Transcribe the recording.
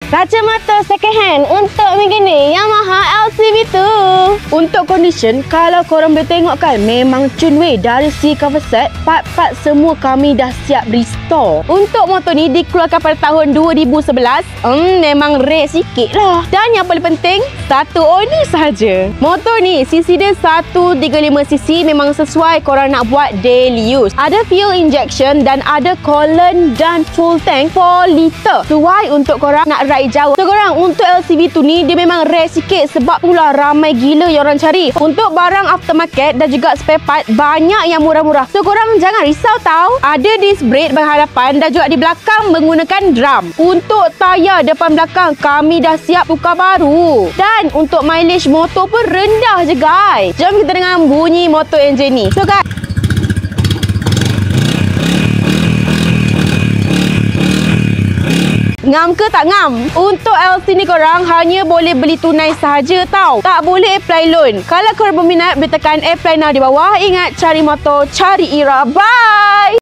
Kacamata second hand untuk begini Yamaha LCV2. Untuk condition, kalau korang boleh tengok kan, memang cunway dari si cover set, part-part semua kami dah siap restore. Untuk motor ni dikeluarkan pada tahun 2011. Memang rare sikit lah. Dan yang paling penting, satu owner sahaja. Motor ni cc dia 135cc, memang sesuai korang nak buat daily use. Ada fuel injection dan ada coolant dan full tank 4 liter. Sesuai untuk korang nak ride jauh. So korang, untuk LCV2 ni dia memang rare sikit sebab pula ramai gila yang orang cari. Untuk barang aftermarket dan juga spare part, banyak yang murah-murah. So korang jangan risau tau. Ada disc brake berhadapan dan juga di belakang menggunakan drum. Untuk tayar depan belakang kami dah siap tukar baru. Dan untuk mileage motor pun rendah je guys. Jom kita dengar bunyi motor enjin ni. So guys, ngam ke tak ngam? Untuk LC ni korang hanya boleh beli tunai sahaja tau. Tak boleh apply loan. Kalau korang berminat, boleh tekan apply now di bawah. Ingat, cari motor, cari era. Bye!